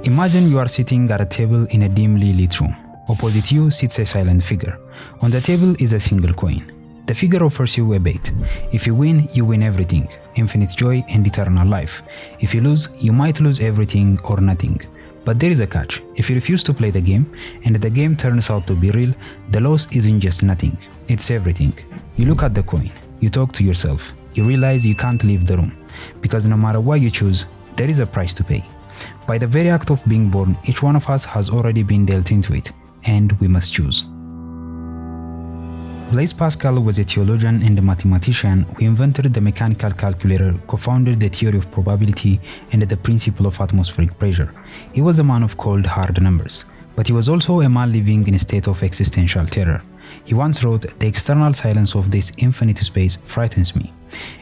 Imagine you are sitting at a table in a dimly lit room. Opposite you sits a silent figure. On the table is a single coin. The figure offers you a bet. If you win everything, infinite joy and eternal life. If you lose, you might lose everything or nothing. But there is a catch. If you refuse to play the game, and the game turns out to be real, the loss isn't just nothing, it's everything. You look at the coin, you talk to yourself, you realize you can't leave the room. Because no matter what you choose, there is a price to pay. By the very act of being born, each one of us has already been dealt into it, and we must choose. Blaise Pascal was a theologian and a mathematician who invented the mechanical calculator, co-founded the theory of probability and the principle of atmospheric pressure. He was a man of cold, hard numbers, but he was also a man living in a state of existential terror. He once wrote, "The external silence of this infinite space frightens me."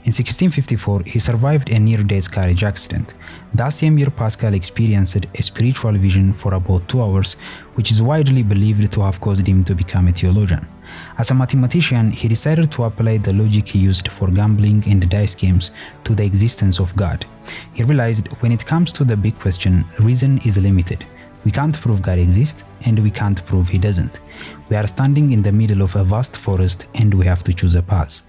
In 1654, he survived a near-death carriage accident. That same year, Pascal experienced a spiritual vision for about 2 hours, which is widely believed to have caused him to become a theologian. As a mathematician, he decided to apply the logic he used for gambling and dice games to the existence of God. He realized when it comes to the big question, reason is limited. We can't prove God exists, and we can't prove He doesn't. We are standing in the middle of a vast forest, and we have to choose a path.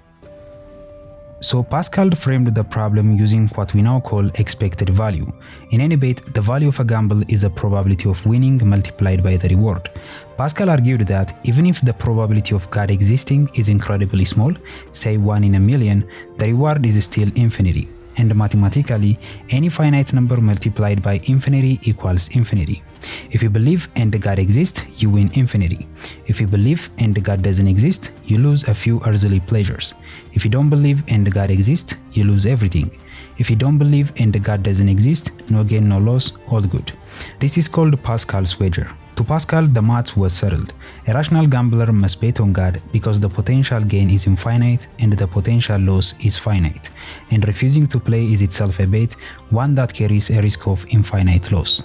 So Pascal framed the problem using what we now call expected value. In any bet, the value of a gamble is the probability of winning multiplied by the reward. Pascal argued that even if the probability of God existing is incredibly small, say 1 in a million, the reward is still infinity. And mathematically, any finite number multiplied by infinity equals infinity. If you believe and God exists, you win infinity. If you believe and God doesn't exist, you lose a few earthly pleasures. If you don't believe and God exists, you lose everything. If you don't believe and God doesn't exist, no gain, no loss, all good. This is called Pascal's wager. To Pascal, the maths was settled. A rational gambler must bet on God because the potential gain is infinite and the potential loss is finite. And refusing to play is itself a bet, one that carries a risk of infinite loss.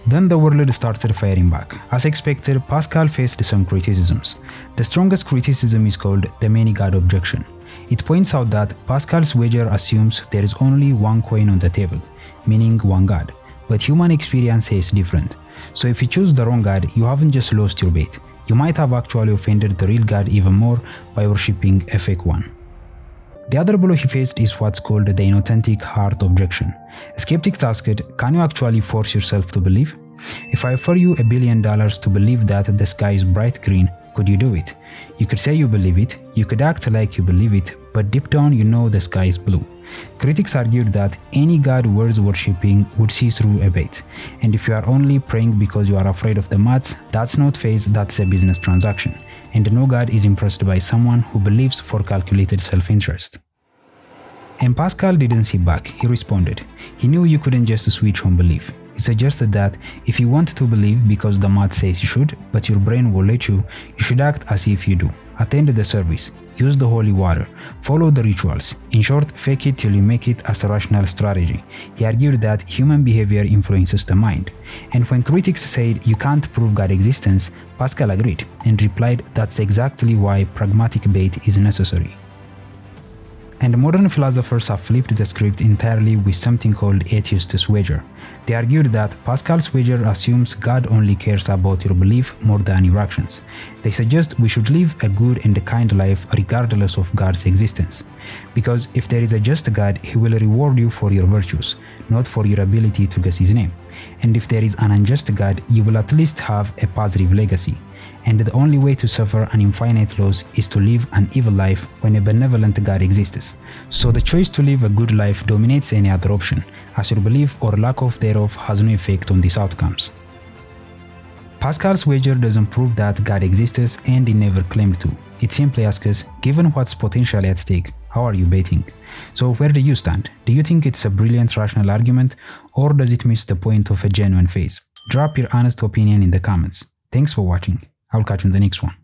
Then the world started firing back. As expected, Pascal faced some criticisms. The strongest criticism is called the many God objection. It points out that Pascal's wager assumes there is only one coin on the table, meaning one God. But human experience is different. So if you choose the wrong God, you haven't just lost your bet. You might have actually offended the real God even more by worshipping a fake one. The other blow he faced is what's called the inauthentic heart objection. Skeptics asked, can you actually force yourself to believe? If I offer you $1 billion to believe that the sky is bright green, could you do it? You could say you believe it, you could act like you believe it, but deep down you know the sky is blue. Critics argued that any God worth worshipping would see through a bet, and if you are only praying because you are afraid of the maths, that's not faith, that's a business transaction, and no God is impressed by someone who believes for calculated self-interest. And Pascal didn't sit back, he responded. He knew you couldn't just switch on belief. He suggested that if you want to believe because the math says you should, but your brain will let you, you should act as if you do. Attend the service, use the holy water, follow the rituals. In short, fake it till you make it as a rational strategy. He argued that human behavior influences the mind. And when critics said you can't prove God's existence, Pascal agreed and replied that's exactly why pragmatic bet is necessary. And modern philosophers have flipped the script entirely with something called Atheist's wager. They argued that Pascal's wager assumes God only cares about your belief more than your actions. They suggest we should live a good and kind life regardless of God's existence. Because if there is a just God, He will reward you for your virtues, not for your ability to guess His name. And if there is an unjust God, you will at least have a positive legacy. And the only way to suffer an infinite loss is to live an evil life when a benevolent God exists. So the choice to live a good life dominates any other option, as your belief or lack of thereof has no effect on these outcomes. Pascal's wager doesn't prove that God exists, and he never claimed to. It simply asks, given what's potentially at stake, how are you betting? So where do you stand? Do you think it's a brilliant rational argument, or does it miss the point of a genuine faith? Drop your honest opinion in the comments. Thanks for watching. I'll catch you in the next one.